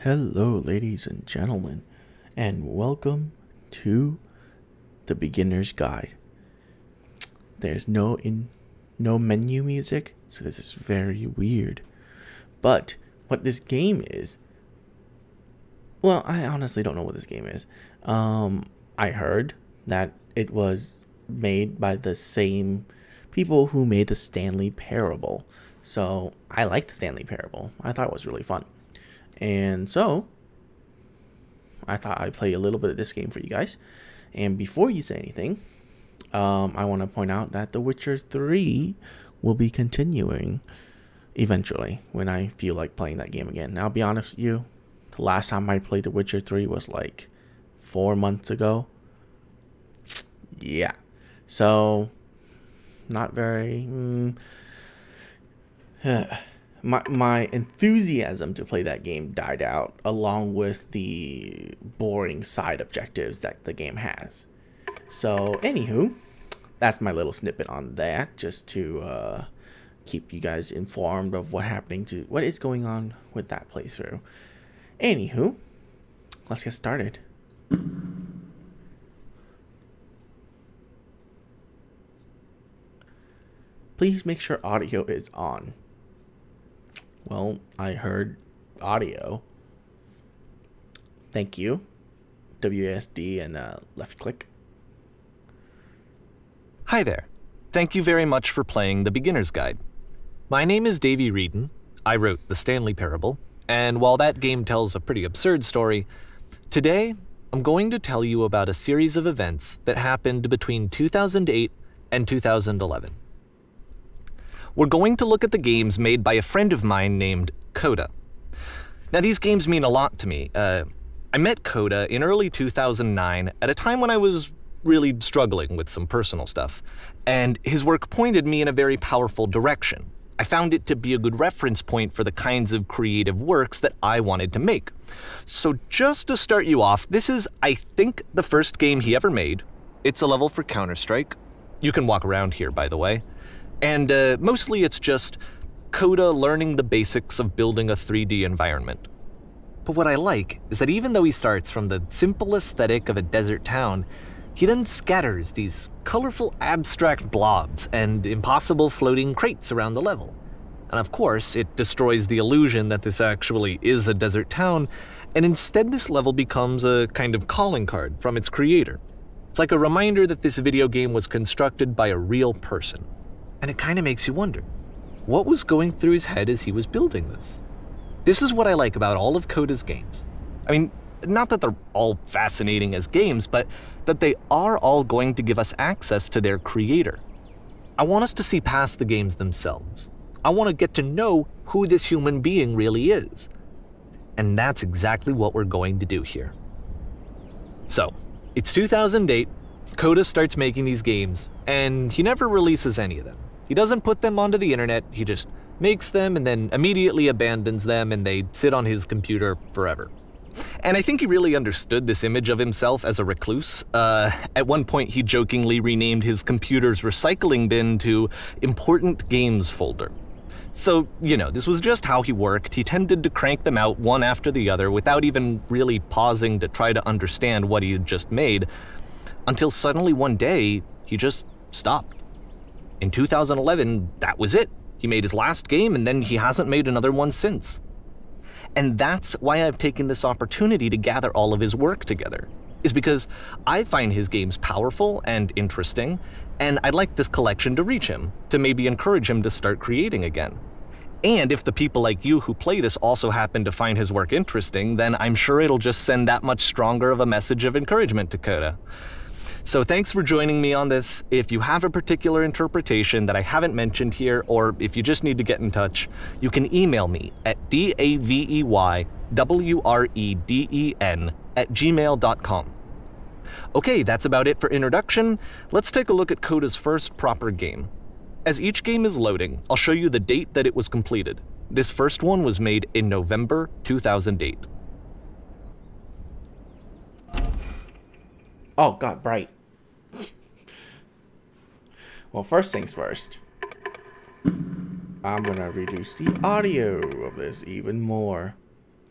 Hello, ladies and gentlemen, and welcome to the Beginner's Guide. There's no menu music, so this is very weird. But what this game is, well, I honestly don't know what this game is. I heard that it was made by the same people who made the Stanley Parable. So I liked the Stanley Parable. I thought it was really fun. And so I thought I'd play a little bit of this game for you guys. And before you say anything, I want to point out that The Witcher 3 will be continuing eventually when I feel like playing that game again. Now, I'll be honest with you, the last time I played The Witcher 3 was like 4 months ago. Yeah. So, not very... My enthusiasm to play that game died out, along with the boring side objectives that the game has. So, anywho, that's my little snippet on that, just to keep you guys informed of what is going on with that playthrough. Anywho, let's get started. Please make sure audio is on. Well, I heard audio. Thank you. WASD and left click. Hi there. Thank you very much for playing The Beginner's Guide. My name is Davey Reedon. I wrote The Stanley Parable, and while that game tells a pretty absurd story, today I'm going to tell you about a series of events that happened between 2008 and 2011. We're going to look at the games made by a friend of mine named Coda. Now, these games mean a lot to me. I met Coda in early 2009 at a time when I was really struggling with some personal stuff, and his work pointed me in a very powerful direction. I found it to be a good reference point for the kinds of creative works that I wanted to make. So just to start you off, this is, I think, the first game he ever made. It's a level for Counter-Strike. You can walk around here, by the way. And mostly it's just Coda learning the basics of building a 3D environment. But what I like is that even though he starts from the simple aesthetic of a desert town, he then scatters these colorful abstract blobs and impossible floating crates around the level. And of course, it destroys the illusion that this actually is a desert town, and instead this level becomes a kind of calling card from its creator. It's like a reminder that this video game was constructed by a real person. And it kind of makes you wonder, what was going through his head as he was building this? This is what I like about all of Coda's games. I mean, not that they're all fascinating as games, but that they are all going to give us access to their creator. I want us to see past the games themselves. I want to get to know who this human being really is. And that's exactly what we're going to do here. So, it's 2008, Coda starts making these games, and he never releases any of them. He doesn't put them onto the internet, he just makes them and then immediately abandons them, and they sit on his computer forever. And I think he really understood this image of himself as a recluse. At one point he jokingly renamed his computer's recycling bin to Important Games Folder. So, you know, this was just how he worked. He tended to crank them out one after the other without even really pausing to try to understand what he had just made, until suddenly one day he just stopped. In 2011, that was it. He made his last game, and then he hasn't made another one since. And that's why I've taken this opportunity to gather all of his work together, is because I find his games powerful and interesting, and I'd like this collection to reach him, to maybe encourage him to start creating again. And if the people like you who play this also happen to find his work interesting, then I'm sure it'll just send that much stronger of a message of encouragement to Coda. So thanks for joining me on this. If you have a particular interpretation that I haven't mentioned here, or if you just need to get in touch, you can email me at daveyWreden@gmail.com. Okay, that's about it for introduction. Let's take a look at Coda's first proper game. As each game is loading, I'll show you the date that it was completed. This first one was made in November 2008. Oh, God, bright. Well, first things first. I'm gonna reduce the audio of this even more.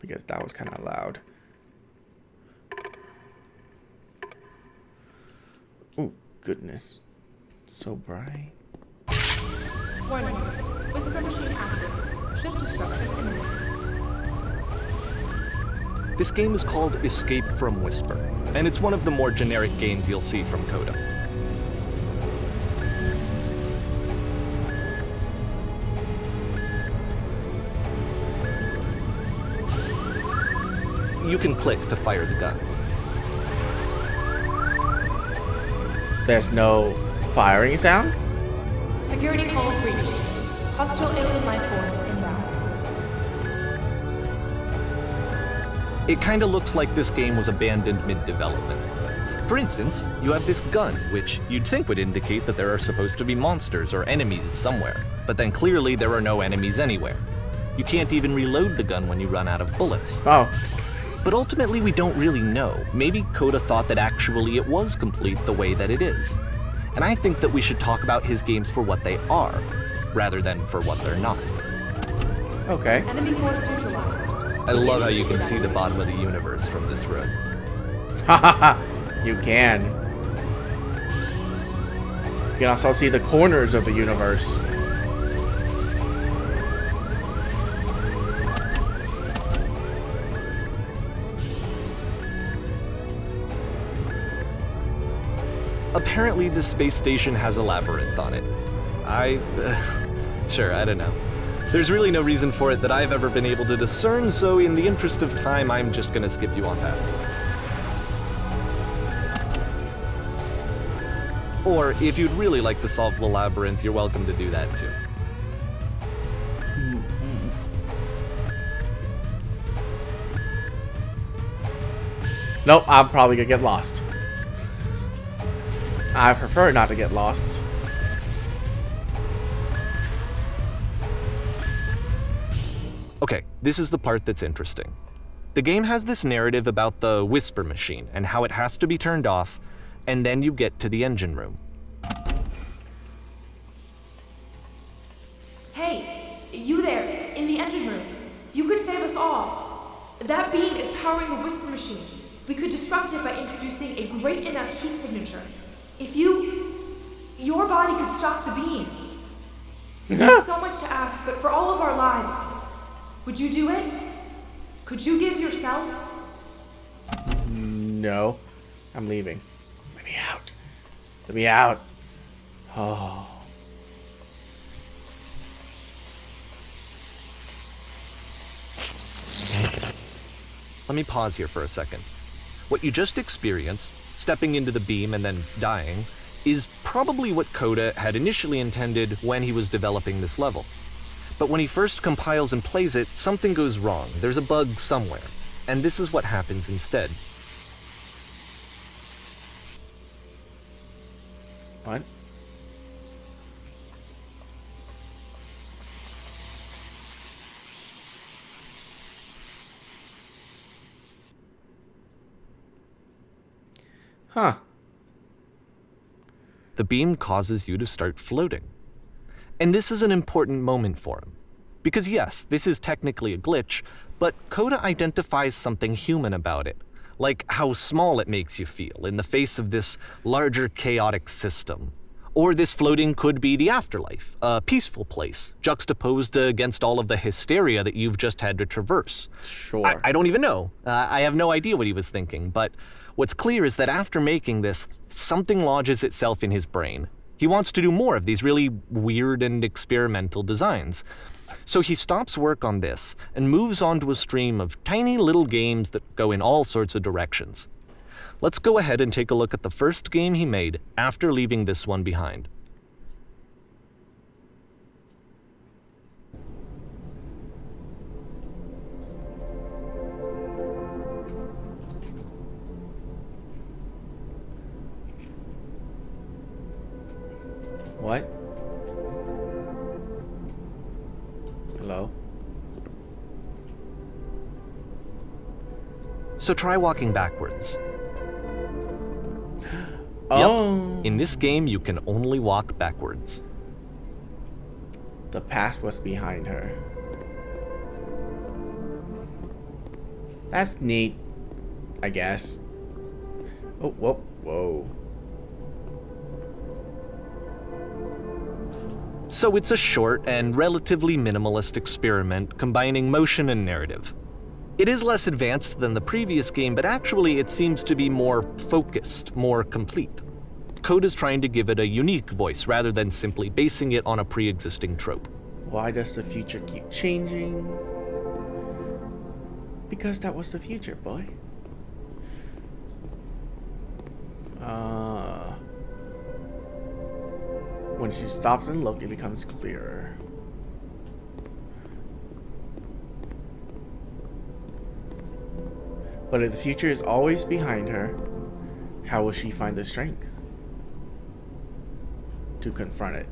because that was kind of loud. Oh, goodness. So bright. Warning. Whisper machine active. Shift destruction imminent. This game is called Escape from Whisper, and it's one of the more generic games you'll see from Coda. You can click to fire the gun. There's no firing sound? Security call breached. Hostile alien life form inbound. It kinda looks like this game was abandoned mid-development. For instance, you have this gun, which you'd think would indicate that there are supposed to be monsters or enemies somewhere, but then clearly there are no enemies anywhere. You can't even reload the gun when you run out of bullets. Oh. But ultimately we don't really know. Maybe Coda thought that actually it was complete the way that it is. And I think that we should talk about his games for what they are, rather than for what they're not. Okay. Enemy force neutralized. I love how you can see the bottom of the universe from this room. Hahaha. You can. You can also see the corners of the universe. Apparently this space station has a labyrinth on it. Sure, I don't know. There's really no reason for it that I've ever been able to discern, so in the interest of time, I'm just gonna skip you on past it. Or, if you'd really like to solve the labyrinth, you're welcome to do that too. Nope, I'm probably gonna get lost. I prefer not to get lost. Okay, this is the part that's interesting. The game has this narrative about the whisper machine and how it has to be turned off, and then you get to the engine room. Hey, you there, in the engine room. You could save us all. That beam is powering the whisper machine. We could disrupt it by introducing a great enough heat signature. If your body could stop the beam. It's so much to ask, but for all of our lives, would you do it? Could you give yourself? No. I'm leaving. Let me out. Let me out. Oh. Let me pause here for a second. What you just experienced, stepping into the beam and then dying, is probably what Coda had initially intended when he was developing this level. But when he first compiles and plays it, something goes wrong. There's a bug somewhere. And this is what happens instead. What? Huh. The beam causes you to start floating. And this is an important moment for him. Because yes, this is technically a glitch, but Coda identifies something human about it, like how small it makes you feel in the face of this larger chaotic system. Or this floating could be the afterlife, a peaceful place, juxtaposed against all of the hysteria that you've just had to traverse. Sure. I don't even know. I have no idea what he was thinking, but what's clear is that after making this, something lodges itself in his brain. He wants to do more of these really weird and experimental designs. So he stops work on this and moves on to a stream of tiny little games that go in all sorts of directions. Let's go ahead and take a look at the first game he made after leaving this one behind. What? Hello? So try walking backwards. Oh. Yep. In this game, you can only walk backwards. The past was behind her. That's neat, I guess. Oh, whoa, whoa. So it's a short and relatively minimalist experiment combining motion and narrative. It is less advanced than the previous game, but actually it seems to be more focused, more complete. Code is trying to give it a unique voice rather than simply basing it on a pre-existing trope. Why does the future keep changing? Because that was the future, boy. When she stops and looks, it becomes clearer. But if the future is always behind her, how will she find the strength to confront it?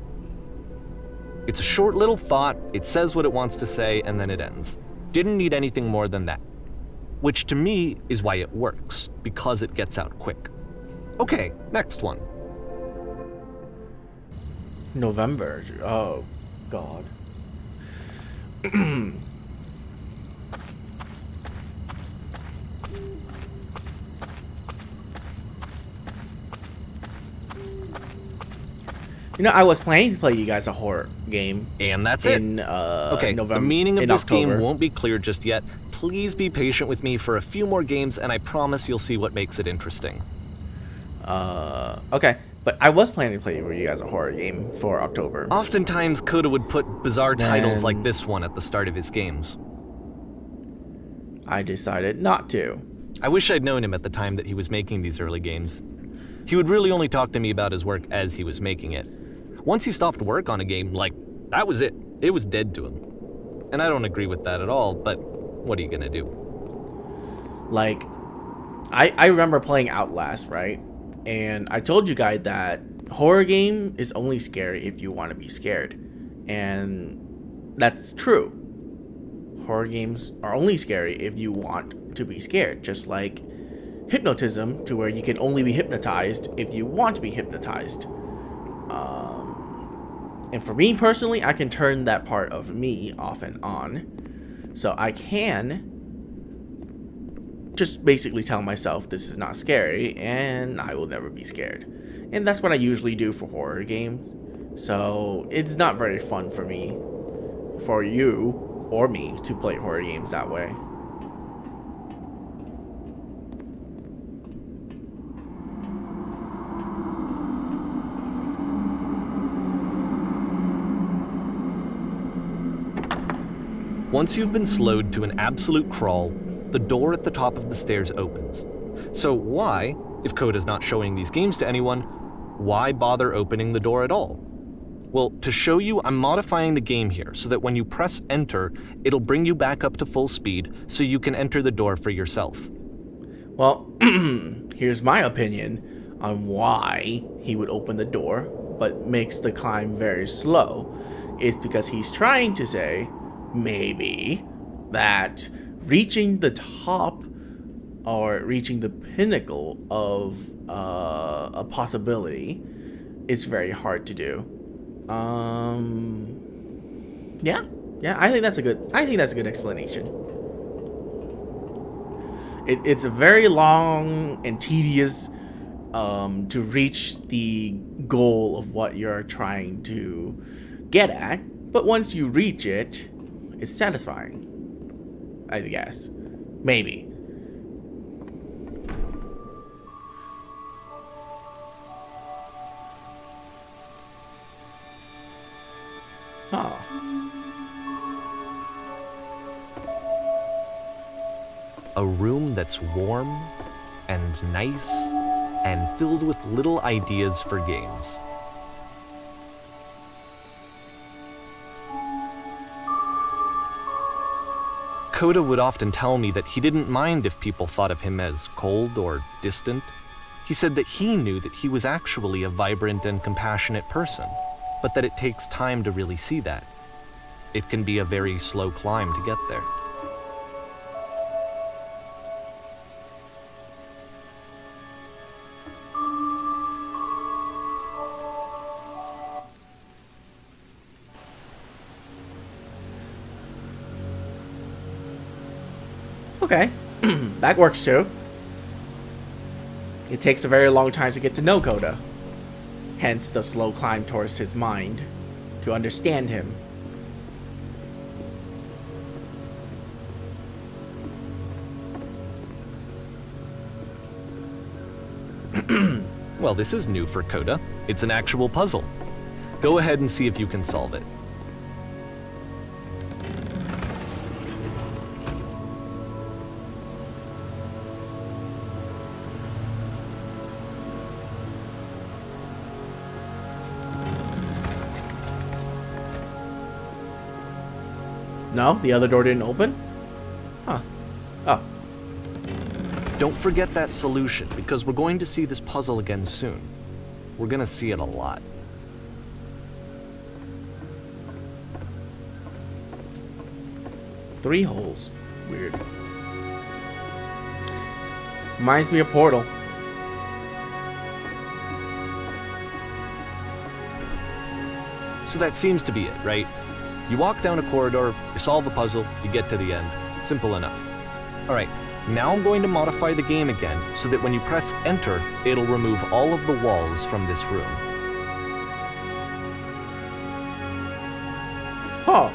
It's a short little thought, it says what it wants to say, and then it ends. Didn't need anything more than that. Which to me is why it works, because it gets out quick. Okay, next one. November. Oh, God. You know, I was planning to play you guys a horror game. And that's in, it. Okay, November, the meaning of this October. game won't be clear just yet. Please be patient with me for a few more games, and I promise you'll see what makes it interesting. Okay. But I was planning to play you guys a horror game for October. Oftentimes, Coda would put bizarre titles like this one at the start of his games. I decided not to. I wish I'd known him at the time that he was making these early games. He would really only talk to me about his work as he was making it. Once he stopped work on a game, like, that was it. It was dead to him. And I don't agree with that at all, but what are you gonna do? Like, I remember playing Outlast, right? And I told you guys that horror game is only scary if you want to be scared. And that's true. Horror games are only scary if you want to be scared. Just like hypnotism, to where you can only be hypnotized if you want to be hypnotized. And for me personally, I can turn that part of me off and on. So I can just basically tell myself this is not scary and I will never be scared. And that's what I usually do for horror games. So it's not very fun for me, for you or me, to play horror games that way. Once you've been slowed to an absolute crawl, the door at the top of the stairs opens. So why, if Coda's not showing these games to anyone, why bother opening the door at all? Well, to show you, I'm modifying the game here so that when you press enter, it'll bring you back up to full speed so you can enter the door for yourself. Well, here's my opinion on why he would open the door, but makes the climb very slow. It's because he's trying to say, maybe, that reaching the top or reaching the pinnacle of a possibility is very hard to do. Yeah, I think that's a good explanation. It's a very long and tedious to reach the goal of what you're trying to get at, but once you reach it, it's satisfying, I guess. Maybe. Oh. A room that's warm and nice and filled with little ideas for games. Coda would often tell me that he didn't mind if people thought of him as cold or distant. He said that he knew that he was actually a vibrant and compassionate person, but that it takes time to really see that. It can be a very slow climb to get there. Okay. That works too. It takes a very long time to get to know Coda. Hence the slow climb towards his mind. To understand him. Well, this is new for Coda. It's an actual puzzle. Go ahead and see if you can solve it. No, the other door didn't open? Huh. Oh. Don't forget that solution, because we're going to see this puzzle again soon. We're gonna see it a lot. Three holes. Weird. Reminds me of Portal. So that seems to be it, right? You walk down a corridor, you solve a puzzle, you get to the end. Simple enough. Alright, now I'm going to modify the game again so that when you press enter, it'll remove all of the walls from this room. Huh.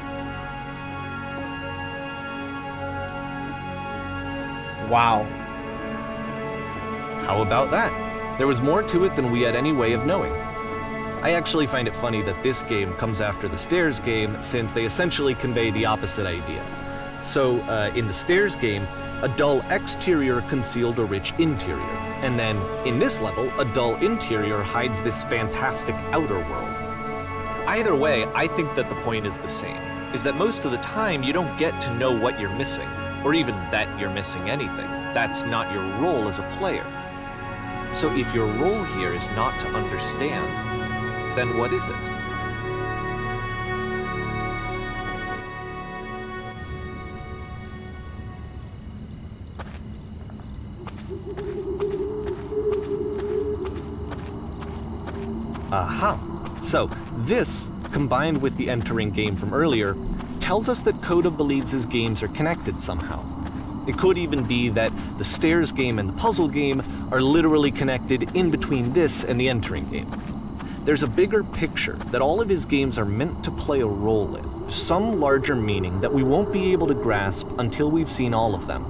Wow. How about that? There was more to it than we had any way of knowing. I actually find it funny that this game comes after the Stairs game, since they essentially convey the opposite idea. So, in the Stairs game, a dull exterior concealed a rich interior, and then, in this level, a dull interior hides this fantastic outer world. Either way, I think that the point is the same, is that most of the time you don't get to know what you're missing, or even that you're missing anything. That's not your role as a player. So if your role here is not to understand, then what is it? Aha! So, this, combined with the entering game from earlier, tells us that Coda believes his games are connected somehow. It could even be that the Stairs game and the puzzle game are literally connected in between this and the entering game. There's a bigger picture that all of his games are meant to play a role in, some larger meaning that we won't be able to grasp until we've seen all of them.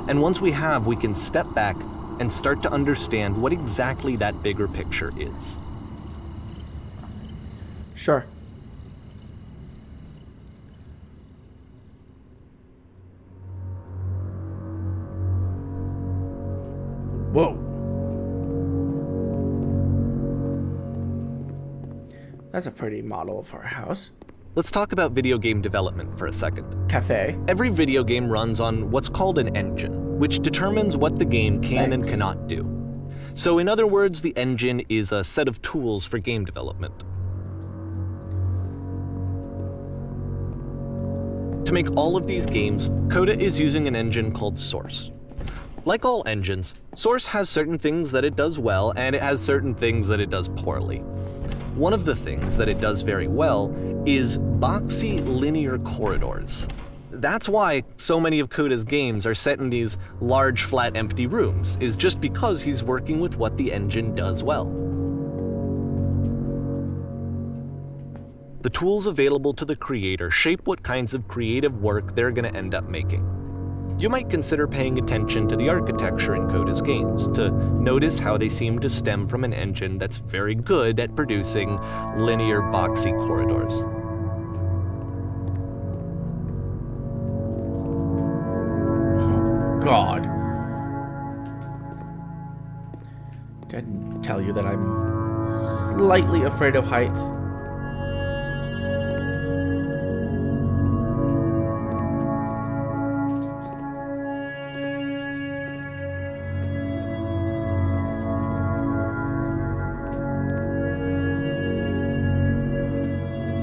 And once we have, we can step back and start to understand what exactly that bigger picture is. Sure. Whoa. That's a pretty model of our house. Let's talk about video game development for a second. Cafe. Every video game runs on what's called an engine, which determines what the game can and cannot do. So in other words, the engine is a set of tools for game development. To make all of these games, Coda is using an engine called Source. Like all engines, Source has certain things that it does well, and it has certain things that it does poorly. One of the things that it does very well is boxy linear corridors. That's why so many of Coda's games are set in these large, flat, empty rooms, is just because he's working with what the engine does well. The tools available to the creator shape what kinds of creative work they're going to end up making. You might consider paying attention to the architecture in Coda's games to notice how they seem to stem from an engine that's very good at producing linear, boxy corridors. God. Didn't tell you that I'm slightly afraid of heights.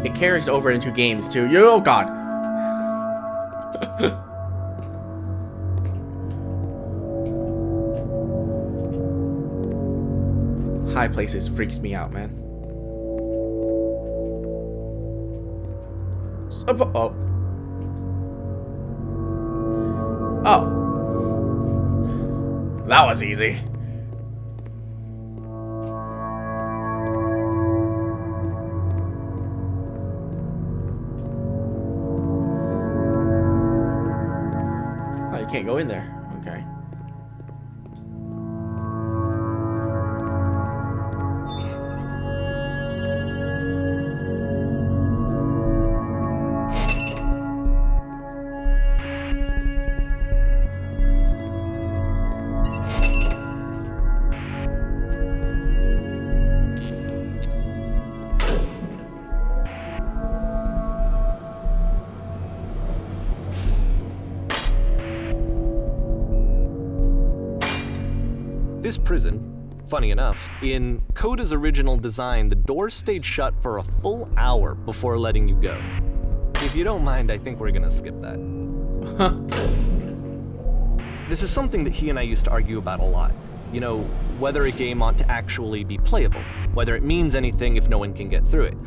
It carries over into games too. Oh God. High places freaks me out, man. Oh. Oh. That was easy. Oh, you can't go in there. Okay. This prison, funny enough, in Coda's original design, the doors stayed shut for a full hour before letting you go. If you don't mind, I think we're gonna skip that. This is something that he and I used to argue about a lot. You know, whether a game ought to actually be playable, whether it means anything if no one can get through it.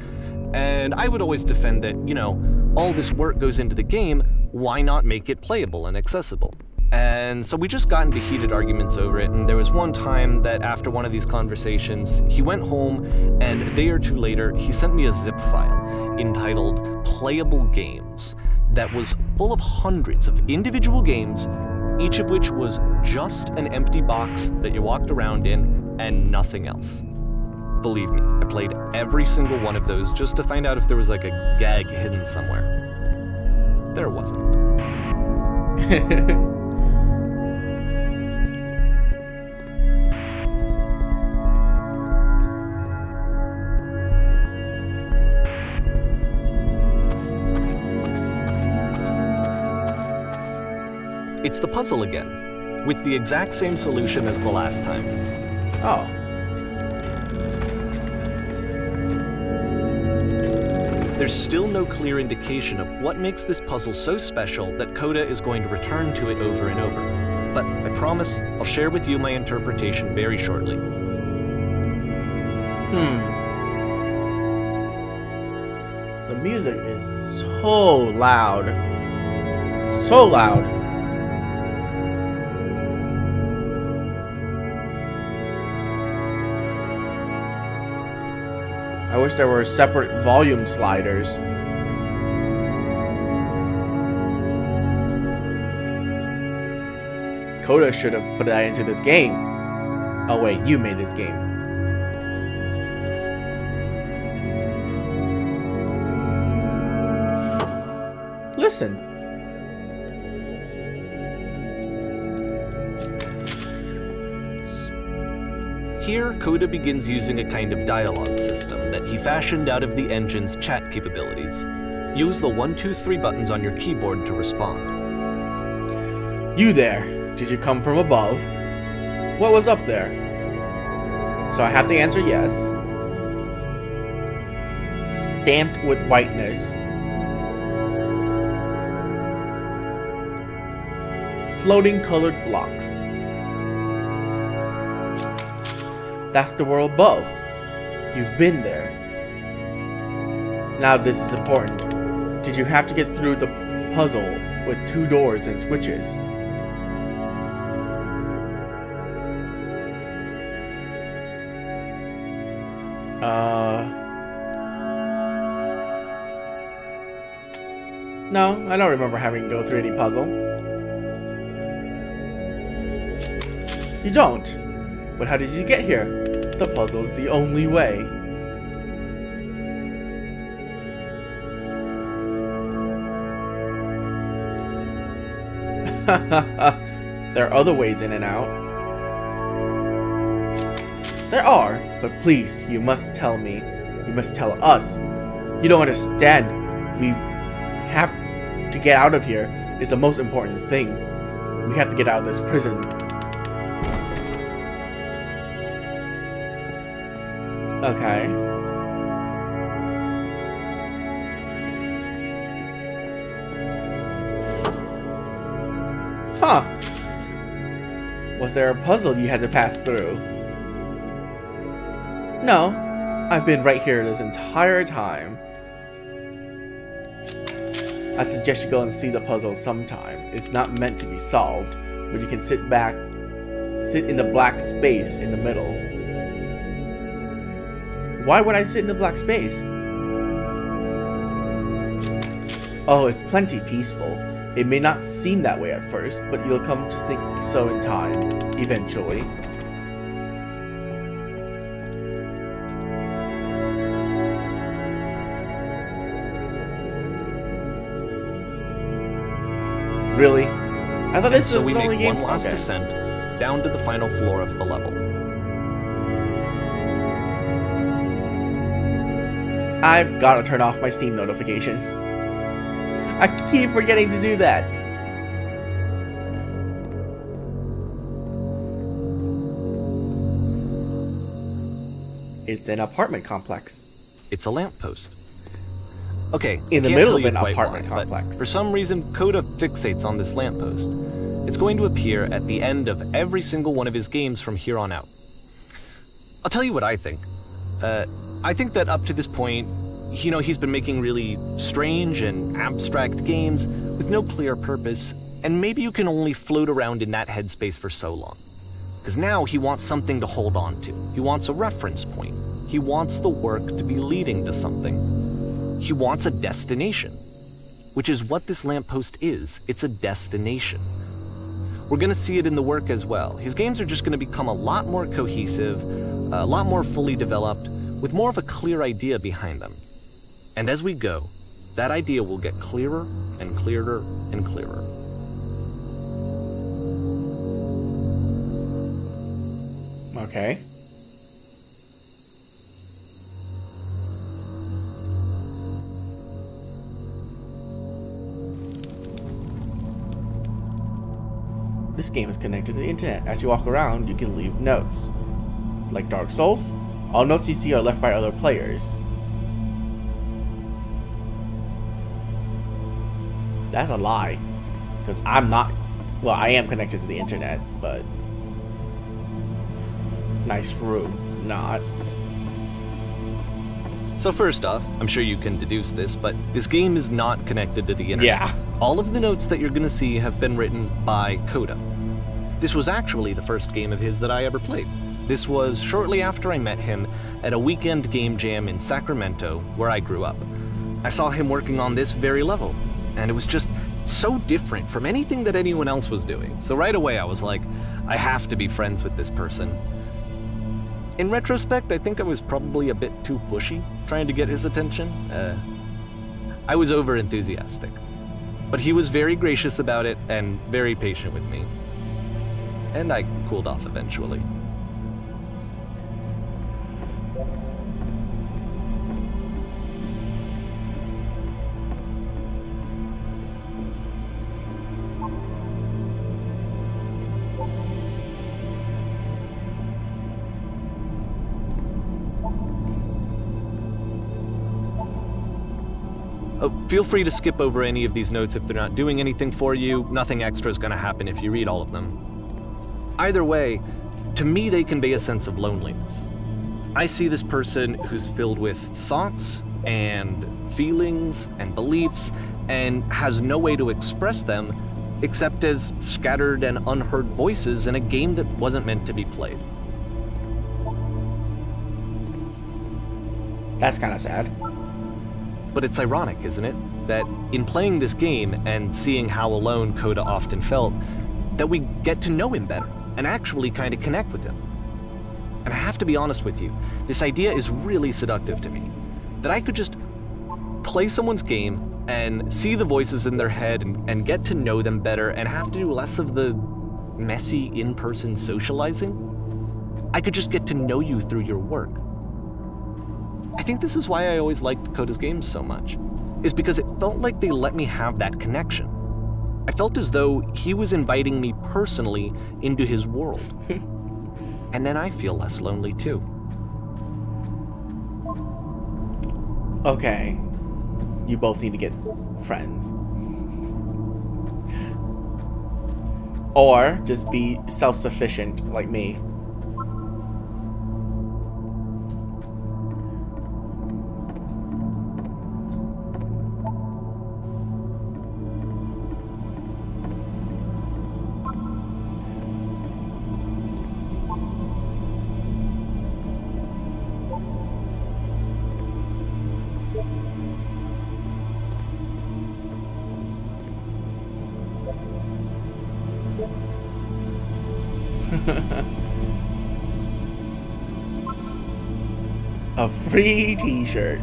And I would always defend that, you know, all this work goes into the game, why not make it playable and accessible? And so we just got into heated arguments over it, and there was one time that after one of these conversations, he went home, and a day or two later, he sent me a zip file entitled Playable Games that was full of hundreds of individual games, each of which was just an empty box that you walked around in and nothing else. Believe me, I played every single one of those just to find out if there was like a gag hidden somewhere. There wasn't. It's the puzzle again, with the exact same solution as the last time. Oh. There's still no clear indication of what makes this puzzle so special that Coda is going to return to it over and over. But I promise I'll share with you my interpretation very shortly. The music is so loud. So loud. I wish there were separate volume sliders. Coda should have put that into this game. Oh wait, you made this game. Listen. Here, Coda begins using a kind of dialogue system that he fashioned out of the engine's chat capabilities. Use the 1, 2, 3 buttons on your keyboard to respond. You there, did you come from above? What was up there? So I have to answer yes. Stamped with whiteness. Floating colored blocks. That's the world above. You've been there. Now this is important. Did you have to get through the puzzle with 2 doors and switches? No, I don't remember having to go through any puzzle. You don't? But how did you get here? The puzzle's the only way. There are other ways in and out. There are, but please, you must tell me. You must tell us. You don't understand. We have to get out of here is the most important thing. We have to get out of this prison. Okay. Huh. Was there a puzzle you had to pass through? No. I've been right here this entire time. I suggest you go and see the puzzle sometime. It's not meant to be solved, but you can sit back sit in the black space in the middle. Why would I sit in the black space? Oh, it's plenty peaceful. It may not seem that way at first, but you'll come to think so in time, eventually. Really? I thought this was we only make game. one last Okay. descent down to the final floor of the level. I've gotta turn off my Steam notification. I keep forgetting to do that. It's an apartment complex. It's a lamppost. Okay, In the I can't middle tell of you an quite apartment why, but complex. for some reason, Coda fixates on this lamppost. It's going to appear at the end of every single one of his games from here on out. I'll tell you what I think. I think that up to this point, you know, he's been making really strange and abstract games with no clear purpose, and maybe you can only float around in that headspace for so long. Because now he wants something to hold on to. He wants a reference point. He wants the work to be leading to something. He wants a destination, which is what this lamppost is. It's a destination. We're going to see it in the work as well. His games are just going to become a lot more cohesive, a lot more fully developed, with more of a clear idea behind them. And as we go, that idea will get clearer and clearer and clearer. Okay. This game is connected to the internet. As you walk around, you can leave notes. Like Dark Souls, all notes you see are left by other players. That's a lie. Because I'm not... Well, I am connected to the internet, but... Nice room. Not. So first off, I'm sure you can deduce this, but this game is not connected to the internet. Yeah. All of the notes that you're going to see have been written by Coda. This was actually the first game of his that I ever played. This was shortly after I met him at a weekend game jam in Sacramento, where I grew up. I saw him working on this very level, and it was just so different from anything that anyone else was doing. So right away I was like, I have to be friends with this person. In retrospect, I think I was probably a bit too pushy, trying to get his attention. I was over-enthusiastic. But he was very gracious about it and very patient with me. And I cooled off eventually. Oh, feel free to skip over any of these notes if they're not doing anything for you. Nothing extra is going to happen if you read all of them. Either way, to me they convey a sense of loneliness. I see this person who's filled with thoughts and feelings and beliefs and has no way to express them except as scattered and unheard voices in a game that wasn't meant to be played. That's kind of sad. But it's ironic, isn't it, that in playing this game and seeing how alone Coda often felt, that we get to know him better and actually kind of connect with him. And I have to be honest with you, this idea is really seductive to me. That I could just play someone's game and see the voices in their head and get to know them better and have to do less of the messy in-person socializing. I could just get to know you through your work. I think this is why I always liked Coda's games so much, is because it felt like they let me have that connection. I felt as though he was inviting me personally into his world. And then I feel less lonely too. Okay. You both need to get friends. Or just be self-sufficient like me. A free t-shirt.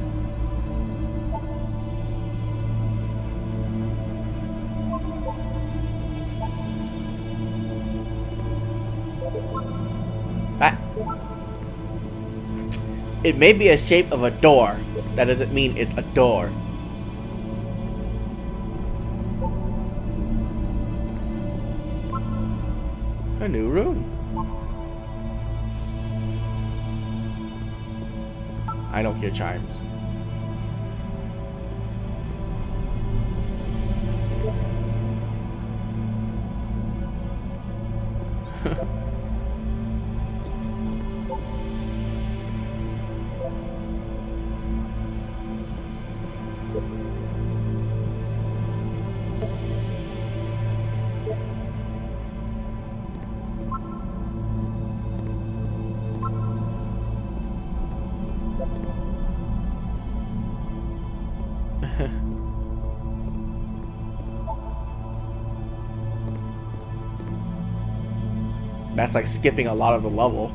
It may be a shape of a door. That doesn't mean it's a door. A new rune. I don't hear chimes. That's like skipping a lot of the level.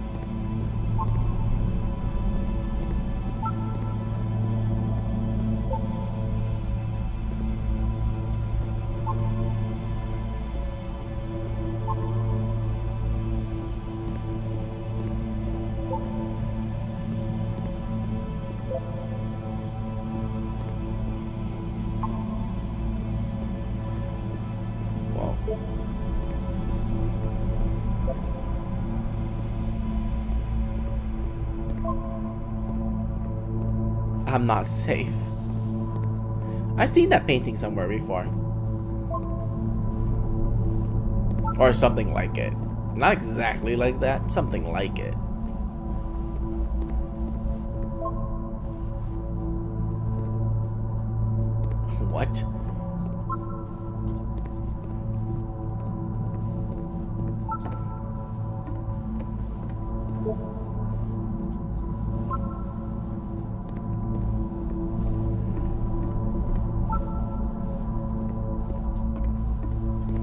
I'm not safe. I've seen that painting somewhere before. Or something like it. Not exactly like that, something like it. What?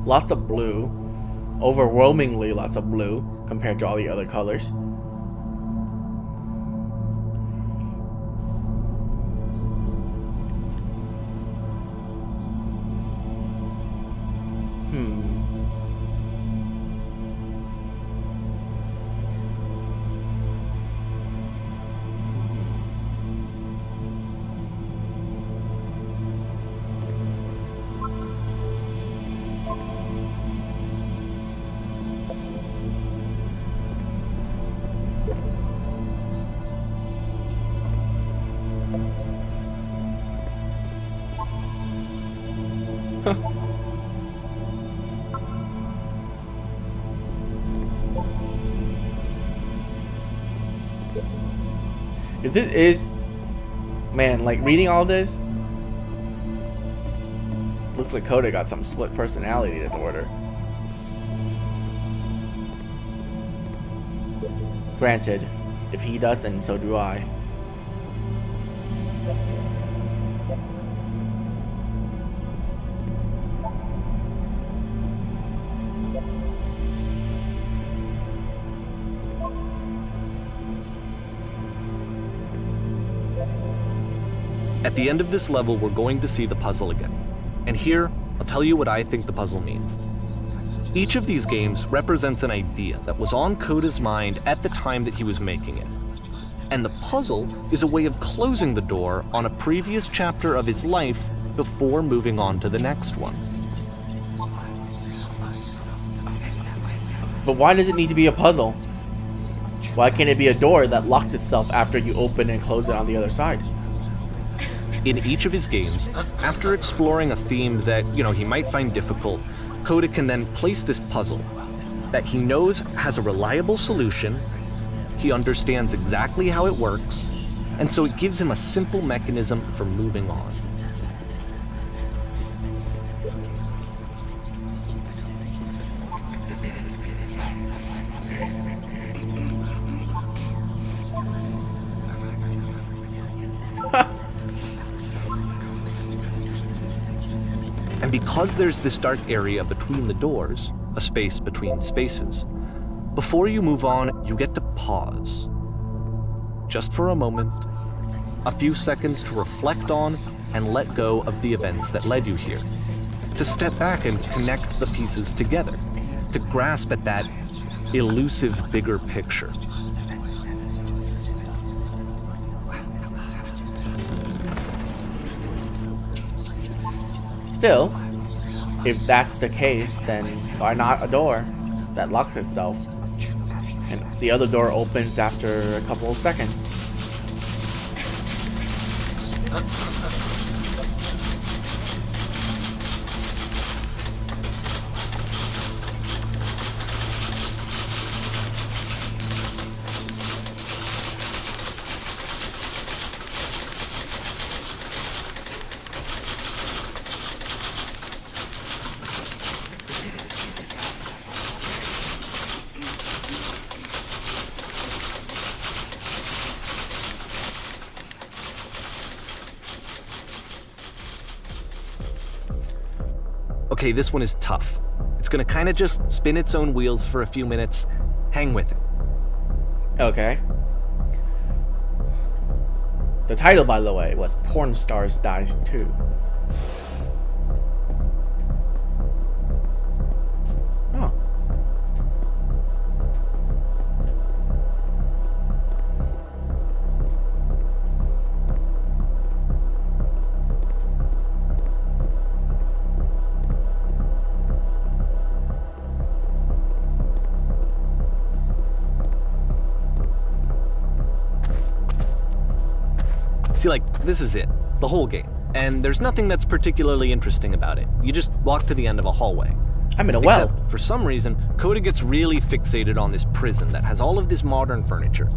Lots of blue. Overwhelmingly lots of blue compared to all the other colors. If this is, man, like reading all this, looks like Coda got some split personality disorder. Granted, if he does, then so do I. At the end of this level, we're going to see the puzzle again. And here, I'll tell you what I think the puzzle means. Each of these games represents an idea that was on Coda's mind at the time that he was making it. And the puzzle is a way of closing the door on a previous chapter of his life before moving on to the next one. But why does it need to be a puzzle? Why can't it be a door that locks itself after you open and close it on the other side? In each of his games, after exploring a theme that, he might find difficult, Coda can then place this puzzle that he knows has a reliable solution, he understands exactly how it works, and so it gives him a simple mechanism for moving on. And because there's this dark area between the doors, a space between spaces, Before you move on, you get to pause. Just for a moment, a few seconds to reflect on and let go of the events that led you here. To step back and connect the pieces together. To grasp at that elusive bigger picture. Still, if that's the case, then why not a door that locks itself? And the other door opens after a couple of seconds. Okay, this one is tough. It's gonna kind of just spin its own wheels for a few minutes. Hang with it. Okay. The title, by the way, was Porn Stars Dies Too. Oh. See, like, this is it. The whole game. And there's nothing that's particularly interesting about it. You just walk to the end of a hallway. I'm in a well. Except, for some reason, Coda gets really fixated on this prison that has all of this modern furniture.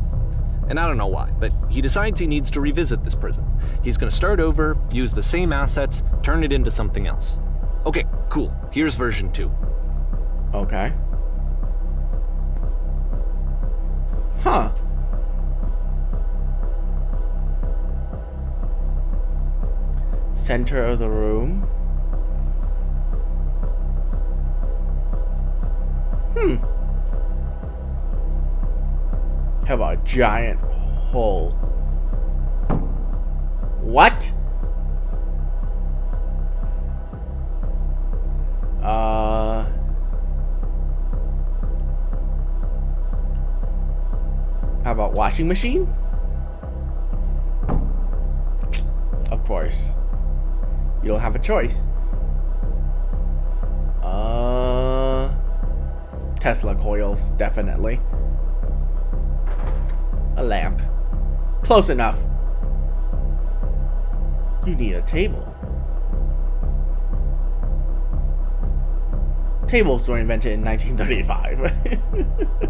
And I don't know why, but he decides he needs to revisit this prison. He's gonna start over, use the same assets, turn it into something else. Okay, cool. Here's version 2. Okay. Huh. Center of the room. How about a giant hole? What? How about washing machine? Of course. You don't have a choice. Tesla coils, definitely. A lamp. Close enough. You need a table. Tables were invented in 1935.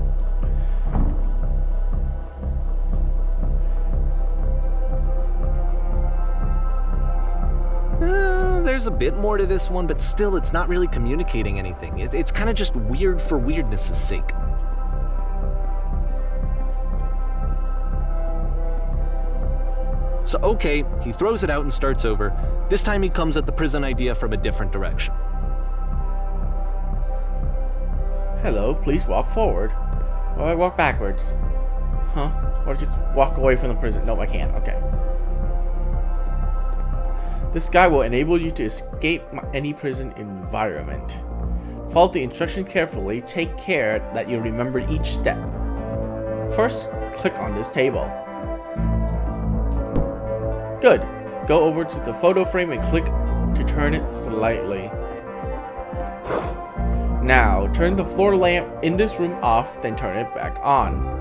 There's a bit more to this one, but still it's not really communicating anything. It's kind of just weird for weirdness' sake. So okay, he throws it out and starts over. This time he comes at the prison idea from a different direction. Hello, please walk forward. Or I walk backwards. Huh? Or just walk away from the prison. No, I can't. Okay. This guide will enable you to escape any prison environment. Follow the instructions carefully. Take care that you remember each step. First, click on this table. Good. Go over to the photo frame and click to turn it slightly. Now, turn the floor lamp in this room off, then turn it back on.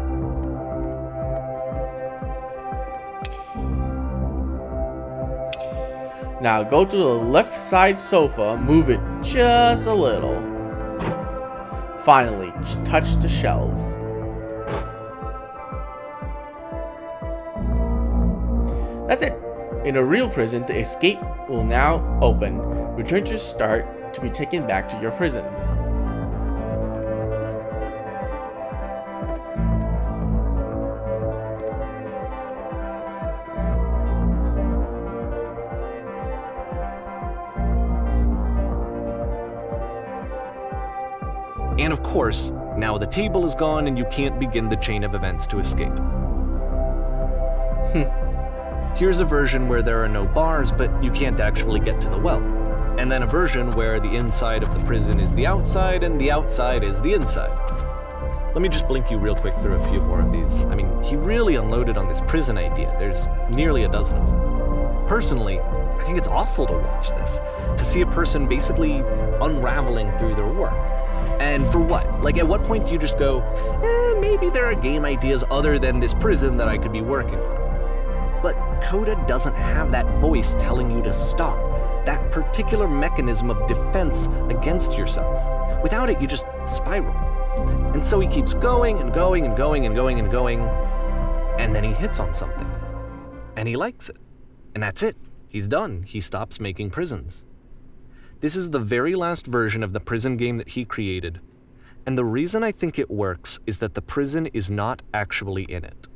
Now go to the left side sofa, move it just a little. Finally, touch the shelves. That's it. In a real prison, the escape will now open. Return to start to be taken back to your prison. And of course, Now the table is gone and you can't begin the chain of events to escape. Here's a version where there are no bars, but you can't actually get to the well. And then a version where the inside of the prison is the outside and the outside is the inside. Let me just blink you real quick through a few more of these. I mean, he really unloaded on this prison idea. There's nearly a dozen of them. Personally, I think it's awful to watch this, to see a person basically unraveling through their work. And for what? Like, at what point do you just go, maybe there are game ideas other than this prison that I could be working on? But Coda doesn't have that voice telling you to stop, that particular mechanism of defense against yourself. Without it, you just spiral. And so he keeps going and going and going and going and going, and then he hits on something. And he likes it. And that's it. He's done. He stops making prisons. This is the very last version of the prison game that he created. And the reason I think it works is that the prison is not actually in it.